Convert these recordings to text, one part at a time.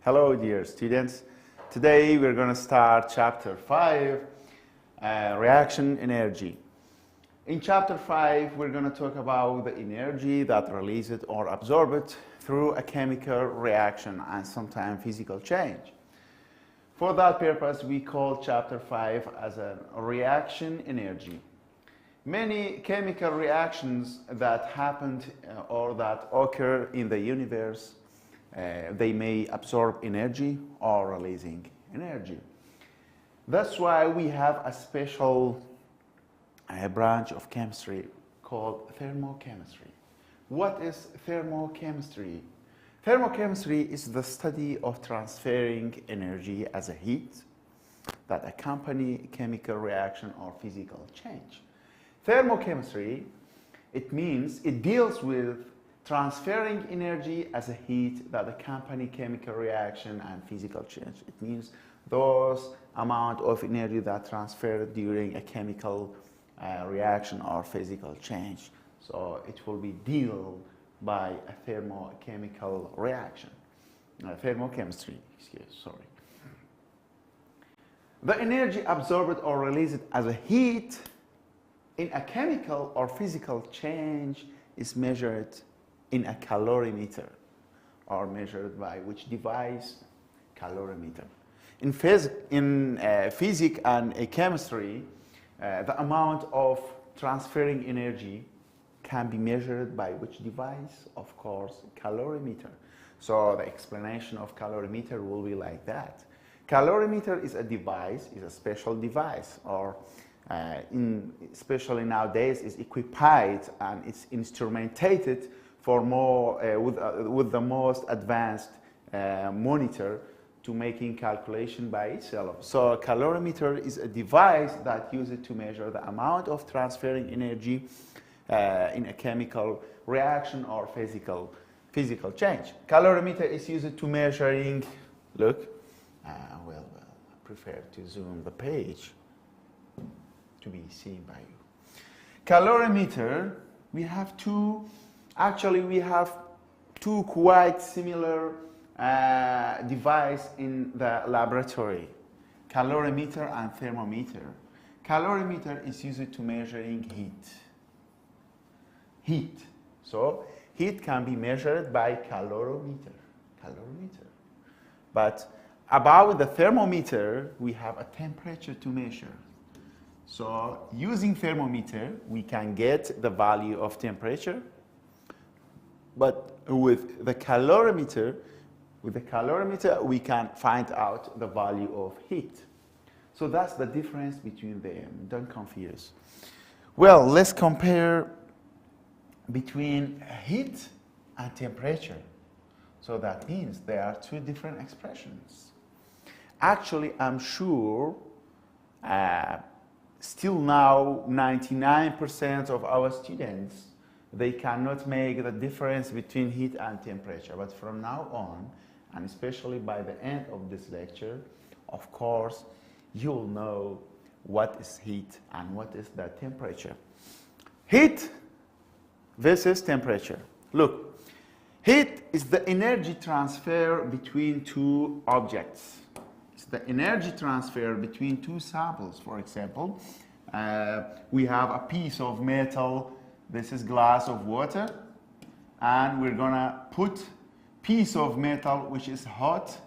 Hello, dear students. Today we're going to start chapter 5, reaction energy. In chapter 5, we're going to talk about the energy that released or absorbed through a chemical reaction and sometimes physical change. For that purpose, we call chapter 5 as a reaction energy. Many chemical reactions that happened or that occur in the universe, they may absorb energy or releasing energy. That's why we have a special branch of chemistry called thermochemistry. What is thermochemistry? Thermochemistry is the study of transferring energy as a heat that accompany chemical reaction or physical change. Thermochemistry, it means it deals with transferring energy as a heat that accompany chemical reaction and physical change. It means those amount of energy that transferred during a chemical reaction or physical change. So it will be dealt by a thermochemical reaction, thermochemistry, sorry. The energy absorbed or released as a heat in a chemical or physical change is measured in a calorimeter, or measured by which device? Calorimeter. In physics and chemistry, the amount of transferring energy can be measured by which device? Of course, calorimeter. So the explanation of calorimeter will be like that. Calorimeter is a device, is a special device, or especially nowadays is equipped and it's instrumentated for more with the most advanced monitor to making calculation by itself. So a calorimeter is a device that uses to measure the amount of transferring energy in a chemical reaction or physical change. Calorimeter is used to measuring, look, well, I prefer to zoom the page to be seen by you. Calorimeter, we have two quite similar device in the laboratory, calorimeter and thermometer. Calorimeter is used to measuring heat. So heat can be measured by calorimeter. But about the thermometer, we have a temperature to measure. So using thermometer, we can get the value of temperature, but with the calorimeter, we can find out the value of heat. So that's the difference between them. Don't confuse. Well, let's compare between heat and temperature. So that means there are two different expressions. Actually, I'm sure still now 99% of our students, they cannot make the difference between heat and temperature. But from now on, and especially by the end of this lecture, of course, you'll know what is heat and what is the temperature. Heat versus temperature. Look, heat is the energy transfer between two objects. It's the energy transfer between two samples. For example, we have a piece of metal. This is glass of water, and we're gonna put piece of metal which is hot,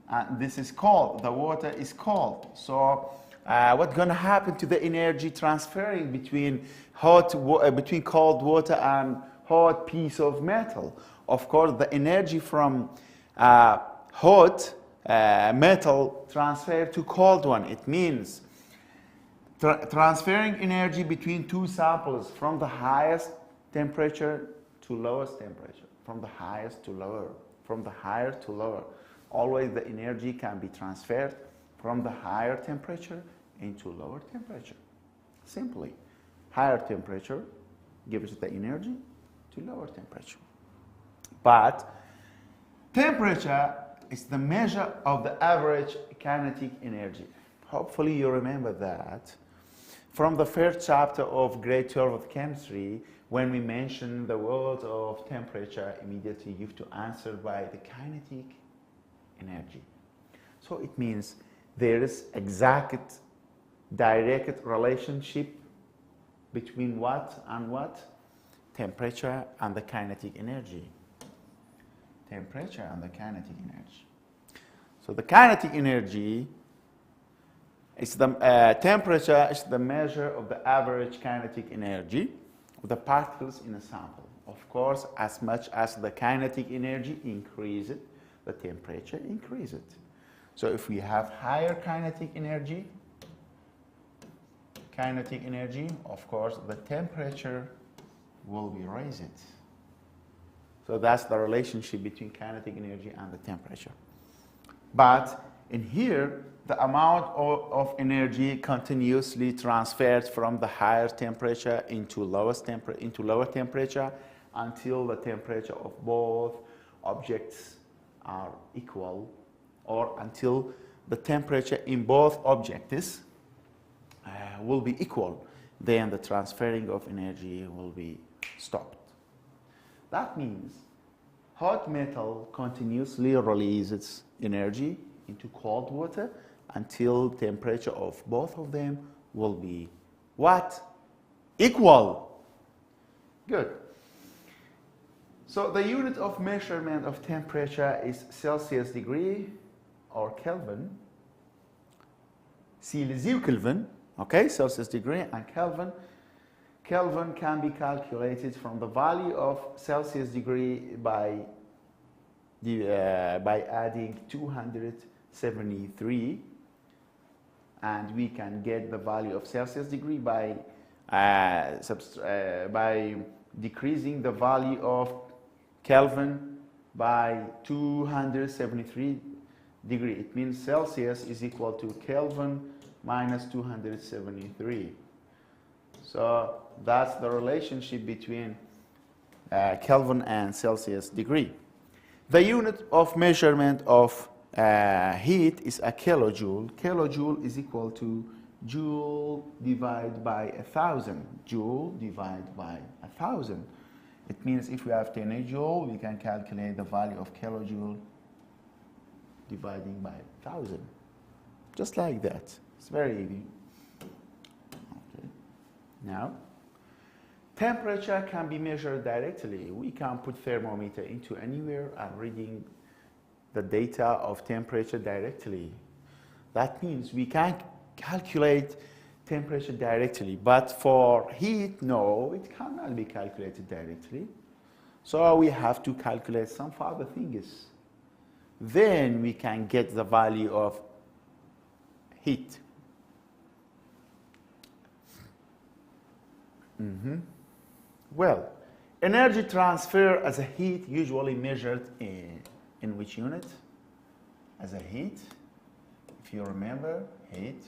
and this is cold. The water is cold. So what's gonna happen to the energy transferring between between cold water and hot piece of metal? Of course, the energy from hot metal transfer to cold one. It means transferring energy between two samples from the highest temperature to lowest temperature, from the highest to lower, from the higher to lower. Always the energy can be transferred from the higher temperature into lower temperature. Simply, higher temperature gives the energy to lower temperature. But temperature is the measure of the average kinetic energy. Hopefully you remember that from the first chapter of grade 12 of chemistry, when we mention the word of temperature, immediately you have to answer by the kinetic energy. So it means there is exact direct relationship between what and what? Temperature and the kinetic energy. Temperature and the kinetic energy. So the kinetic energy is the temperature is the measure of the average kinetic energy of the particles in a sample. Of course, as much as the kinetic energy increases, the temperature increases. So if we have higher kinetic energy, of course, the temperature will be raised. So that's the relationship between kinetic energy and the temperature. But in here, the amount of energy continuously transfers from the higher temperature into lower temperature until the temperature of both objects are equal, or until the temperature in both objects will be equal. Then the transferring of energy will be stopped. That means hot metal continuously releases energy into cold water until temperature of both of them will be what? Equal. Good. So the unit of measurement of temperature is Celsius degree or Kelvin. Celsius Kelvin, okay, Celsius degree and Kelvin. Kelvin can be calculated from the value of Celsius degree by adding 273, and we can get the value of Celsius degree by decreasing the value of Kelvin by 273 degree. It means Celsius is equal to Kelvin minus 273. So that's the relationship between Kelvin and Celsius degree. The unit of measurement of heat is a kilojoule. Kilojoule is equal to joule divided by 1,000. Joule divided by 1,000. It means if we have 10 joule, we can calculate the value of kilojoule dividing by 1,000. Just like that. It's very easy. Okay. Now, temperature can be measured directly. We can put thermometer into anywhere and reading the data of temperature directly. That means we can calculate temperature directly, but for heat, no, it cannot be calculated directly. So we have to calculate some further things. Then we can get the value of heat. Well, energy transfer as a heat usually measured in which unit? As a heat. If you remember, heat,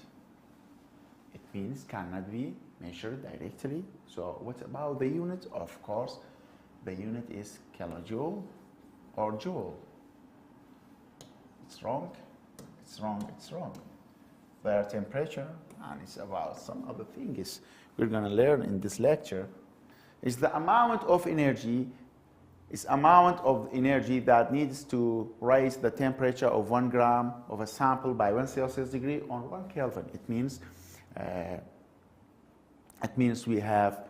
it means cannot be measured directly. So what about the unit? Of course, the unit is kilojoule or joule. It's wrong, it's wrong, it's wrong. Their temperature, and it's about some other things we're going to learn in this lecture, is the amount of energy that needs to raise the temperature of 1 gram of a sample by 1 Celsius degree on 1 Kelvin. It means we have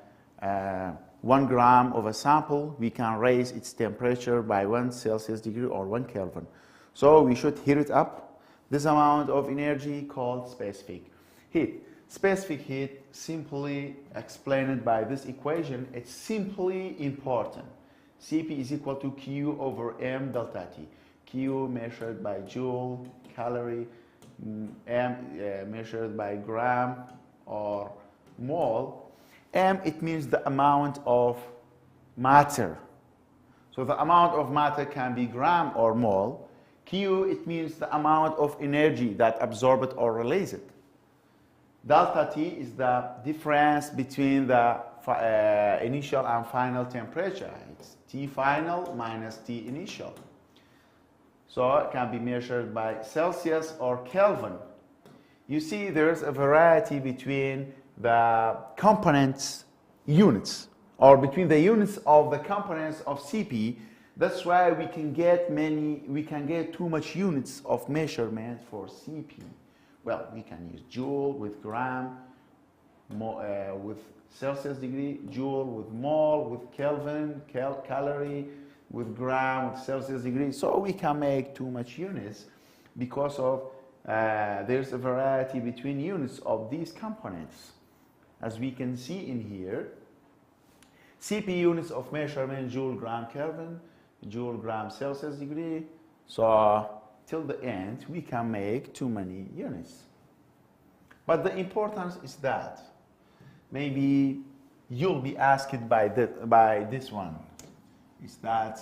1 gram of a sample, we can raise its temperature by 1 Celsius degree or 1 Kelvin. So we should heat it up. This amount of energy called specific heat. Specific heat, simply explained by this equation, it's simply important. Cp is equal to Q over M delta T. Q measured by joule, calorie, M measured by gram or mole. M, it means the amount of matter. So the amount of matter can be gram or mole. Q, it means the amount of energy that absorbed or released. Delta T is the difference between the initial and final temperature. It's T final minus T initial. So it can be measured by Celsius or Kelvin. You see there's a variety between the components units, or between the units of the components of Cp. That's why we can get too much units of measurement for CP. Well, we can use joule with gram, with Celsius degree, joule with mole, with Kelvin, calorie, with gram, with Celsius degree. So we can make too much units because of there's a variety between units of these components. As we can see in here, CP units of measurement, joule, gram, Kelvin, joule, gram, Celsius degree. So till the end, we can make too many units. But the importance is that maybe you'll be asked by this one. Is that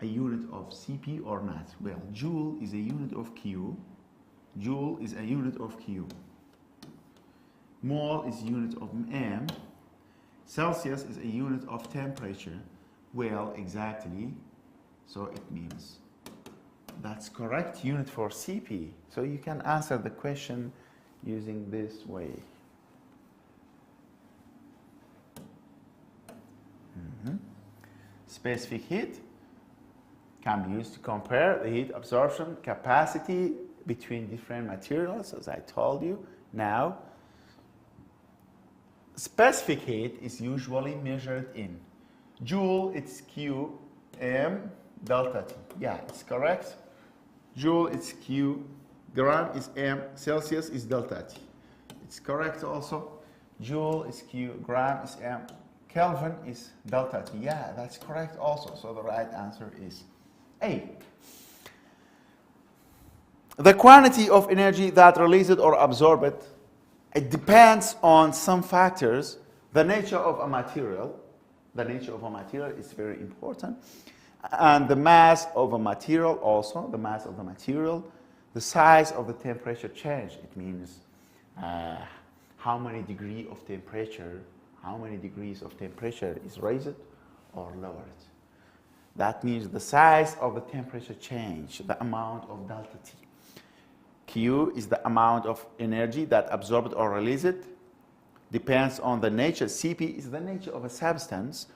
a unit of CP or not? Well, joule is a unit of Q. Joule is a unit of Q. Mole is a unit of M. Celsius is a unit of temperature. Well, exactly. So it means that's correct unit for CP. So you can answer the question using this way. Specific heat can be used to compare the heat absorption capacity between different materials, as I told you. Now, specific heat is usually measured in joule, it's Q, M, delta T. Yeah, it's correct. Joule is Q, gram is M, Celsius is delta T. It's correct also. Joule is Q, gram is M, Kelvin is delta T. Yeah, that's correct also. So the right answer is A. The quantity of energy that released or absorbed, it depends on some factors. The nature of a material. The nature of a material is very important. And the mass of a material also, the mass of the material, the size of the temperature change. It means how many degrees of temperature is raised or lowered. That means the size of the temperature change, the amount of delta T. Q is the amount of energy that absorbed or released. Depends on the nature. CP is the nature of a substance.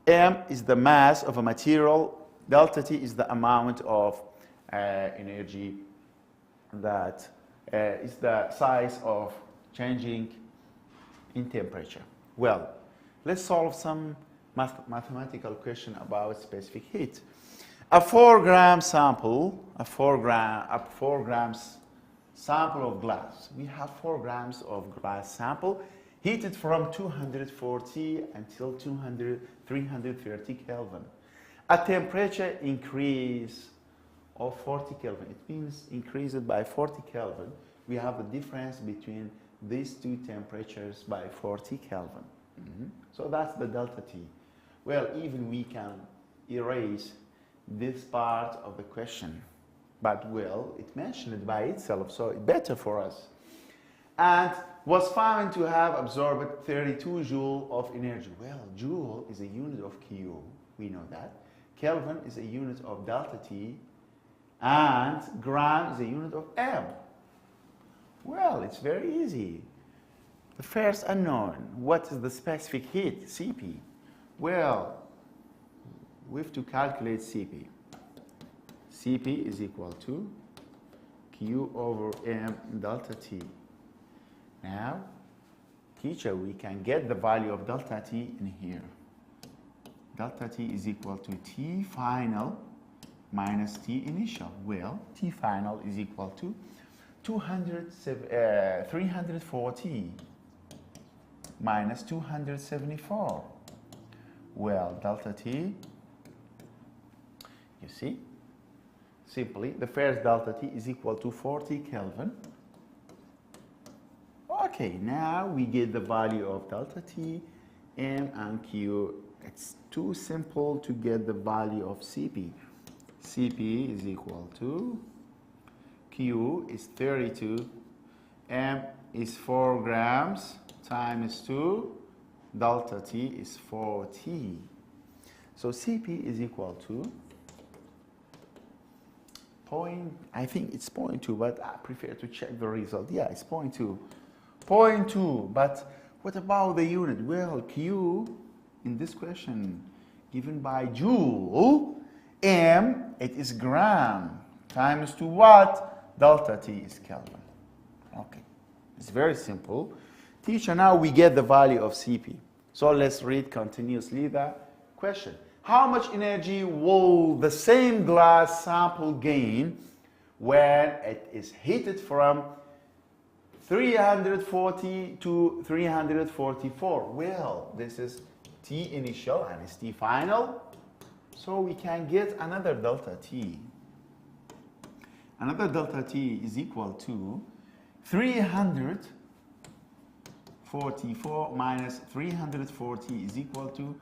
M is the mass of a material. Delta T is the amount of energy that is the size of changing in temperature. Well, let's solve some mathematical question about specific heat. A 4 grams sample of glass. We have 4 grams of glass sample heated from 240 until 330 Kelvin. A temperature increase of 40 Kelvin. It means increased by 40 Kelvin. We have the difference between these two temperatures by 40 Kelvin. So that's the delta T. Well, even we can erase this part of the question. But well, it mentioned it by itself, so it's better for us. And was found to have absorbed 32 joule of energy. Well, joule is a unit of Q, we know that. Kelvin is a unit of delta T, and gram is a unit of M. Well, it's very easy. The first unknown, what is the specific heat, CP? Well, we have to calculate CP. CP is equal to Q over M delta T. Now, teacher, we can get the value of delta T in here. Delta T is equal to T final minus T initial. Well, T final is equal to 340 minus 274. Well, delta T, you see, simply the first delta T is equal to 40 Kelvin. Okay, now we get the value of delta T, M and Q. It's too simple to get the value of CP. CP is equal to Q is 32, M is 4 grams times 2, delta T is 40. So CP is equal to I think it's 0.2, but I prefer to check the result. Yeah, it's 0.2. 0.2, but what about the unit? Well, Q in this question given by joule. M, it is gram, times to what? Delta T is Kelvin. Okay, it's very simple. Teacher, now we get the value of Cp. So let's read continuously the question. How much energy will the same glass sample gain when it is heated from 340 to 344? Well, this is T initial and it's T final. So we can get another delta T. Another delta T is equal to 344 minus 340 is equal to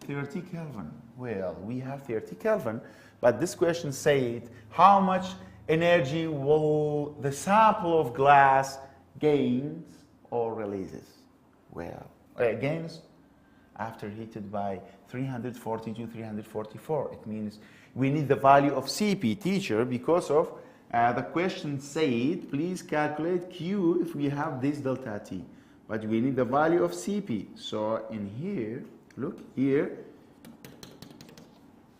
30 Kelvin. Well, we have 30 Kelvin, but this question said how much energy will the sample of glass gains or releases? Well, gains after heated by 340 to 344. It means we need the value of Cp, teacher, because of the question said, please calculate Q if we have this delta T. But we need the value of Cp. So in here, look here,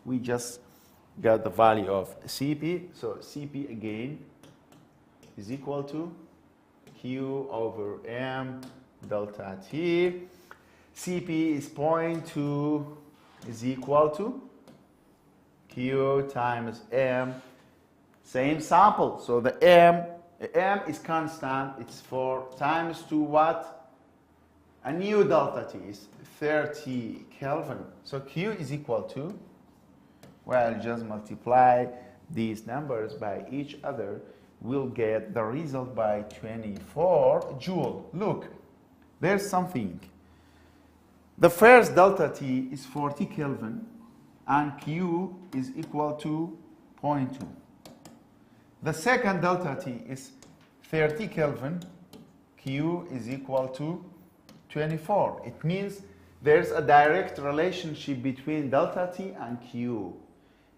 we just got the value of Cp. So Cp again is equal to Q over M delta T. Cp is 0.2 is equal to Q times M. Same sample. So the M is constant. It's 4 times to what? A new delta T is 30 Kelvin. So Q is equal to, well, just multiply these numbers by each other. We'll get the result by 24 joule. Look, there's something. The first delta T is 40 Kelvin and Q is equal to 0.2. The second delta T is 30 Kelvin, Q is equal to 24. It means there's a direct relationship between delta T and Q.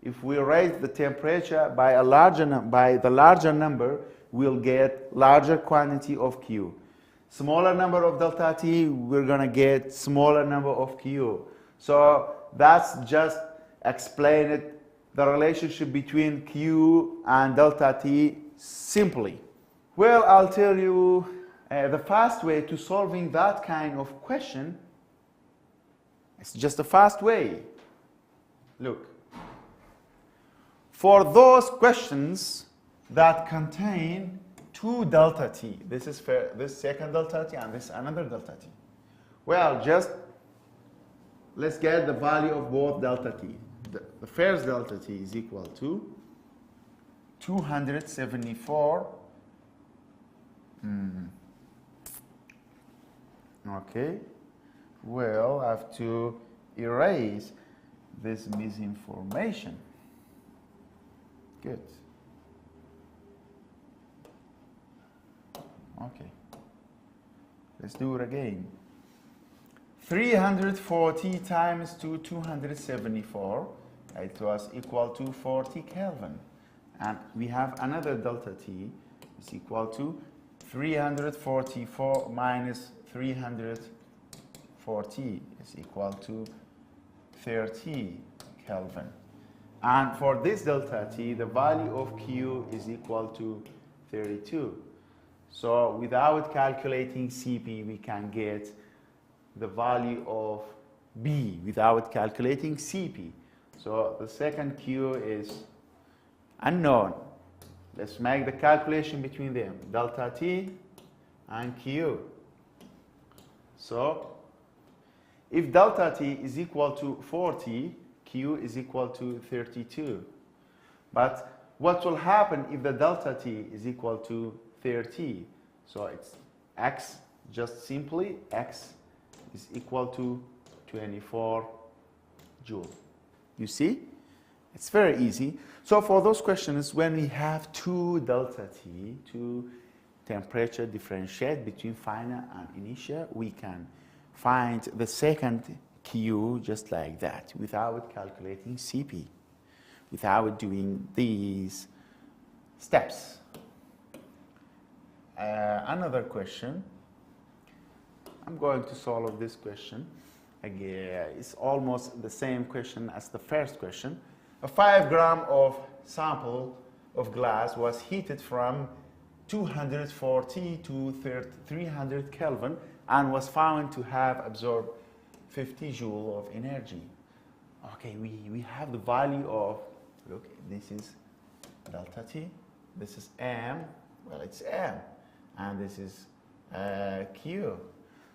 If we raise the temperature by the larger number, we'll get larger quantity of Q. Smaller number of delta T, we're going to get smaller number of Q. So that's just explained the relationship between Q and delta T simply. Well, I'll tell you the fast way to solving that kind of question. It's just a fast way. Look. For those questions that contain two delta T, this is this second delta T and this another delta T. Well, just let's get the value of both delta T. The first delta T is equal to 274. Okay. Well, I have to erase this misinformation. Good. Okay. Let's do it again. 340 times 274, it was equal to 40 Kelvin. And we have another delta T is equal to 344 minus 340 is equal to 30 Kelvin. And for this delta T, the value of Q is equal to 32. So without calculating Cp, we can get the value of B without calculating Cp. So the second Q is unknown. Let's make the calculation between them, delta T and Q. So if delta T is equal to 40, Q is equal to 32. But what will happen if the delta T is equal to 30? So it's X, just simply X is equal to 24 joule. You see? It's very easy. So for those questions, when we have two delta T, two temperature differentiate between final and initial, we can find the second Q just like that, without calculating Cp, without doing these steps. Another question. I'm going to solve this question. Again, it's almost the same question as the first question. A 5 gram of sample of glass was heated from 240 to 300 Kelvin and was found to have absorbed 50 joule of energy. Okay, we have the value of, look, this is delta T, this is M, well, it's M, and this is Q.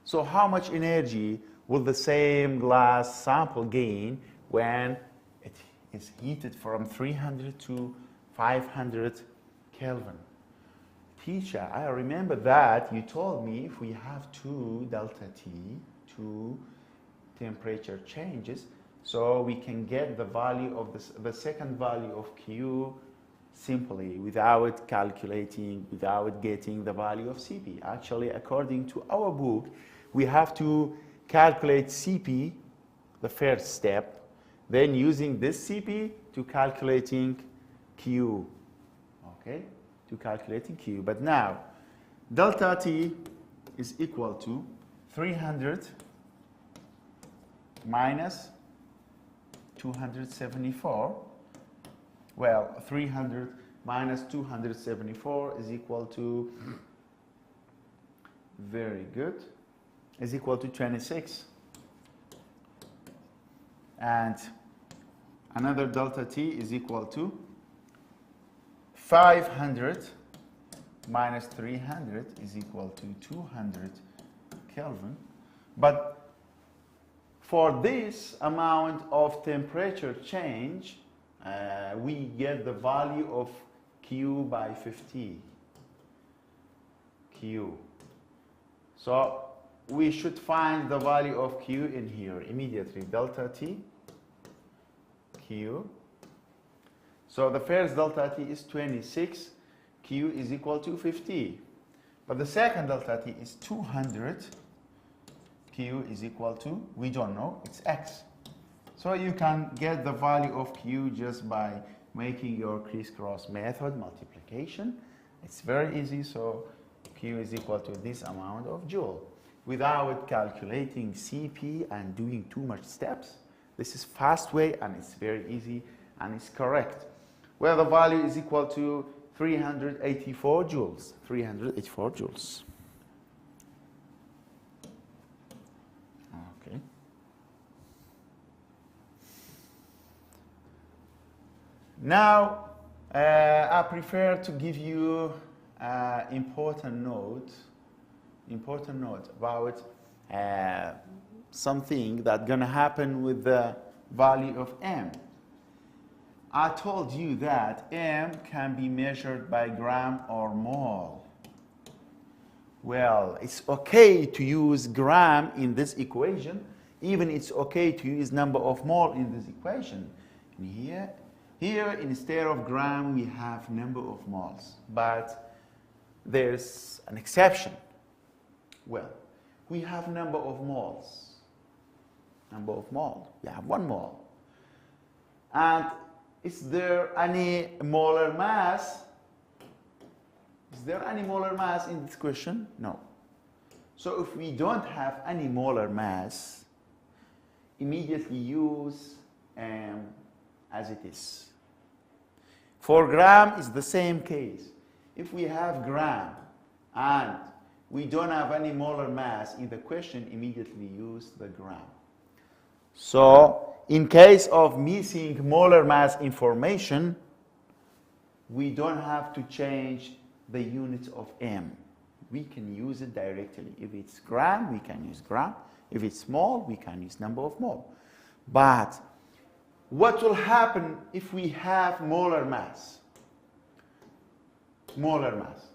So how much energy will the same glass sample gain when it is heated from 300 to 500 Kelvin? Teacher, I remember that you told me if we have 2 delta T, 2 temperature changes, so we can get the value of the second value of Q simply without calculating, without getting the value of Cp. Actually, according to our book, we have to calculate Cp, the first step, then using this Cp to calculating Q, okay, to calculating Q. But now, delta T is equal to 300 minus 274. Well, 300 minus 274 is equal to, very good, is equal to 26. And another delta T is equal to 500 minus 300 is equal to 200 Kelvin. But for this amount of temperature change, we get the value of Q by 50. Q. So we should find the value of Q in here immediately. Delta T, Q. So the first delta T is 26. Q is equal to 50. But the second delta T is 200. Q is equal to, we don't know, it's X. So you can get the value of Q just by making your crisscross method multiplication. It's very easy, so Q is equal to this amount of joule. Without calculating Cp and doing too much steps, this is fast way and it's very easy and it's correct. Where the value is equal to 384 joules. 384 joules. Okay. Now, I prefer to give you important note about something that's going to happen with the value of M. I told you that M can be measured by gram or mole. Well, it's okay to use gram in this equation. Even it's okay to use number of mole in this equation. And here instead of gram, we have number of moles. But there's an exception. Well, we have number of moles. Number of mole. We have 1 mole. And is there any molar mass? Is there any molar mass in this question? No. So if we don't have any molar mass, immediately use M as it is. For gram, it's the same case. If we have gram and we don't have any molar mass in the question, immediately use the gram. So in case of missing molar mass information, we don't have to change the units of M. We can use it directly. If it's gram, we can use gram. If it's mole, we can use number of mole. But what will happen if we have molar mass? Molar mass.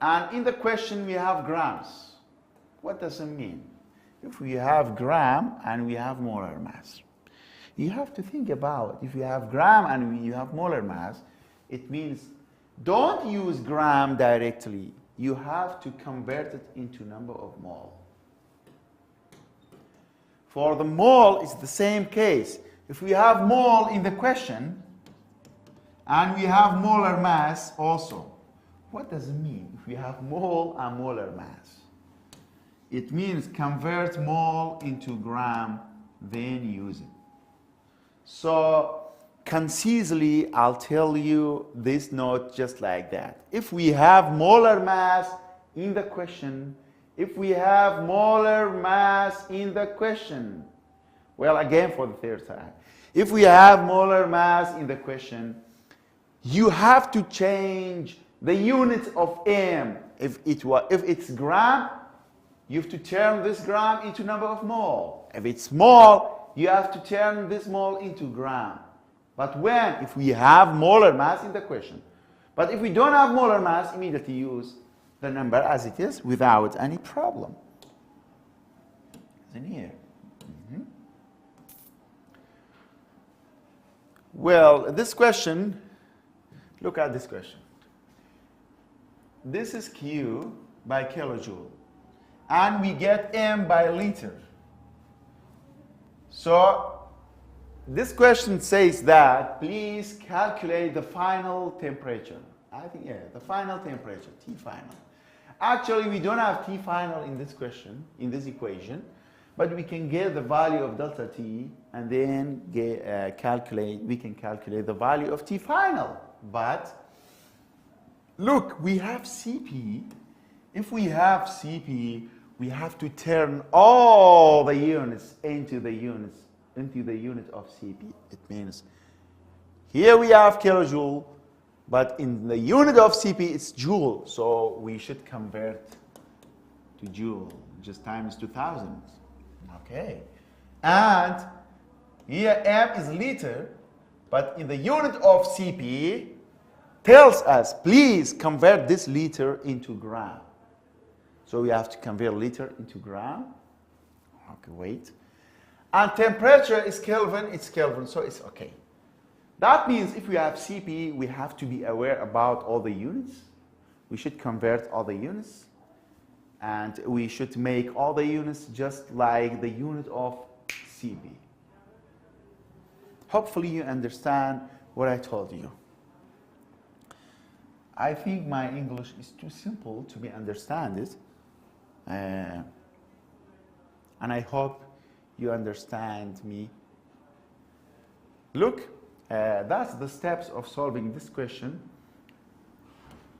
And in the question we have grams. What does it mean? If we have gram and we have molar mass, you have to think about if you have gram and you have molar mass, it means don't use gram directly. You have to convert it into number of mole. For the mole, it's the same case. If we have mole in the question and we have molar mass also, what does it mean if we have mole and molar mass? It means convert mole into gram, then use it. So concisely, I'll tell you this note just like that. If we have molar mass in the question, well, again for the third time, if we have molar mass in the question, you have to change the units of m. If it's gram, you have to turn this gram into number of mole. If it's mole, you have to turn this mole into gram. But if we have molar mass in the question. But if we don't have molar mass, immediately use the number as it is without any problem. It's in here. Well, this question, look at this question. This is Q by kilojoule, and we get M by liter. So this question says that please calculate the final temperature. I think, yeah, the final temperature, T final. Actually, we don't have T final in this question, in this equation, but we can get the value of delta T and then we can calculate the value of T final. But look, we have CP. If we have CP, we have to turn all the units into the unit of CP. It means here we have kilojoule, but in the unit of CP it's joule. So we should convert to joule, just times 2000. Okay. And here M is liter, but in the unit of CP tells us, please convert this liter into gram. So we have to convert liter into gram. Okay, wait. And temperature is Kelvin, it's Kelvin, so it's okay. That means if we have CP, we have to be aware about all the units. We should convert all the units. And we should make all the units just like the unit of CP. Hopefully you understand what I told you. I think my English is too simple to be understood, and I hope you understand me. Look, that's the steps of solving this question.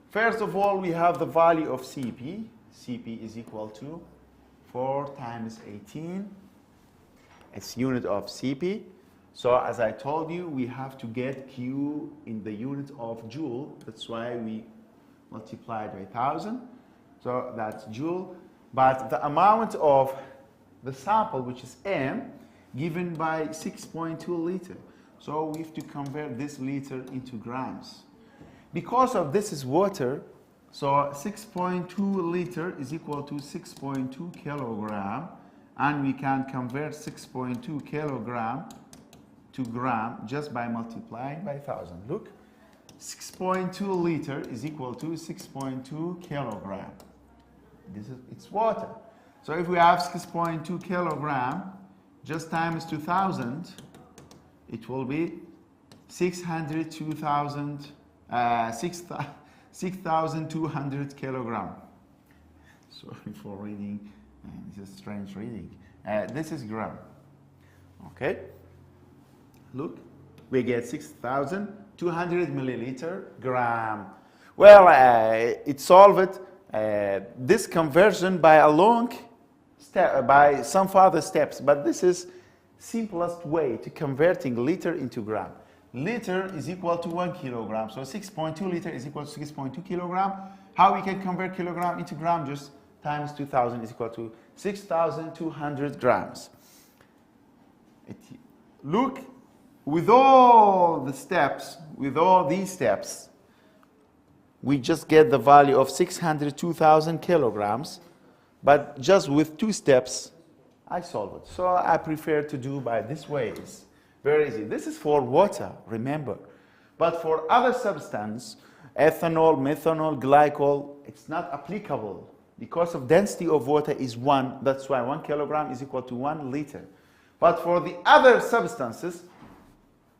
First of all, we have the value of CP. CP is equal to 4 times 18. It's unit of CP. So as I told you, we have to get Q in the unit of joule. That's why we multiplied by 1,000. So that's joule. But the amount of the sample, which is M, given by 6.2 liter. So we have to convert this liter into grams. Because of this is water, so 6.2 liter is equal to 6.2 kilogram. And we can convert 6.2 kilogram to gram just by multiplying by 1,000. Look, 6.2 liter is equal to 6.2 kilogram. It's water. So if we have 6.2 kilogram, just times 2,000, it will be 6,200 kilogram. Sorry for reading, this is strange reading. This is gram. Okay. Look, we get 6,200 milliliter gram. Well, it solved this conversion by a long step, by some further steps, but this is simplest way to converting liter into gram. Liter is equal to 1 kilogram, so 6.2 liter is equal to 6.2 kilogram. How we can convert kilogram into gram? Just times 2,000 is equal to 6,200 grams. Look, with all the steps, with all these steps, we just get the value of 602,000 kilograms, but just with 2 steps, I solve it. So I prefer to do by this way. It's very easy. This is for water, remember. But for other substance, ethanol, methanol, glycol, it's not applicable because of density of water is 1. That's why 1 kilogram is equal to 1 liter. But for the other substances,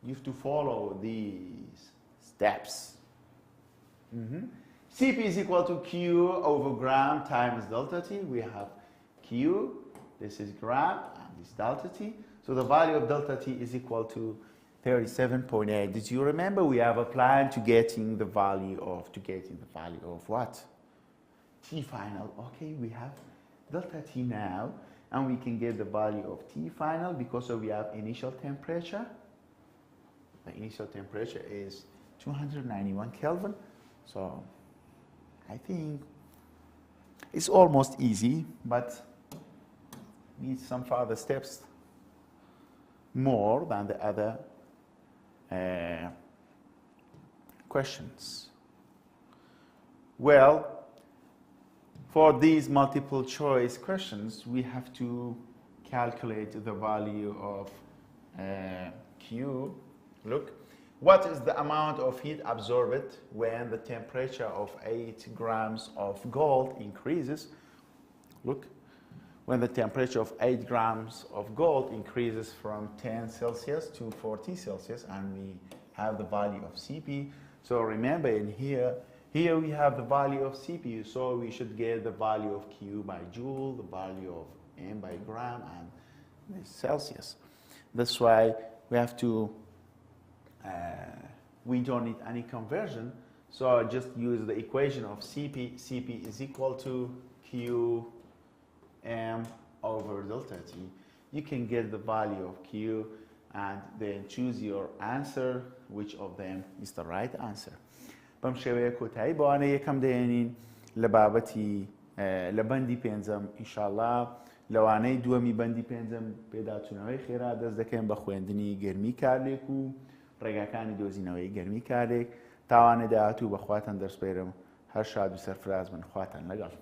you have to follow these steps. CP is equal to Q over gram times delta T. We have Q Q, this is gram, and this delta T. So the value of delta T is equal to 37.8. Did you remember we have a plan to getting the value of what? T final. Okay, we have delta T now, and we can get the value of T final because we have initial temperature. The initial temperature is 291 Kelvin. So I think it's almost easy, but needs some further steps more than the other questions. Well, for these multiple choice questions, we have to calculate the value of Q. Look, what is the amount of heat absorbed when the temperature of 8 grams of gold increases? Look, when the temperature of 8 grams of gold increases from 10 Celsius to 40 Celsius, and we have the value of Cp. So remember, in here we have the value of Cp, so we should get the value of Q by joule, the value of M by gram, and this Celsius. That's why we have to, we don't need any conversion, so just use the equation of Cp. Cp is equal to Q M over delta T. You can get the value of Q and then choose your answer, which of them is the right answer. بەم شێوەیە کۆتایی بەوانە یەکەم دەێنین لە بابەتی لە بەندی پێنجەم ئینشاءالله لەوانەی دووەمی بەندی پێنجەم پێداچوونەوەی خێرا دەست دەکەین بە خوێندنی گەرمی کارلێک و ڕێگاکانی دۆزینەوەی گەرمی کارێک تاوانە داهاتوو بەخواتان دەرسپێرم هەر شاد و سەرفراز بن خواتان لەگەڵ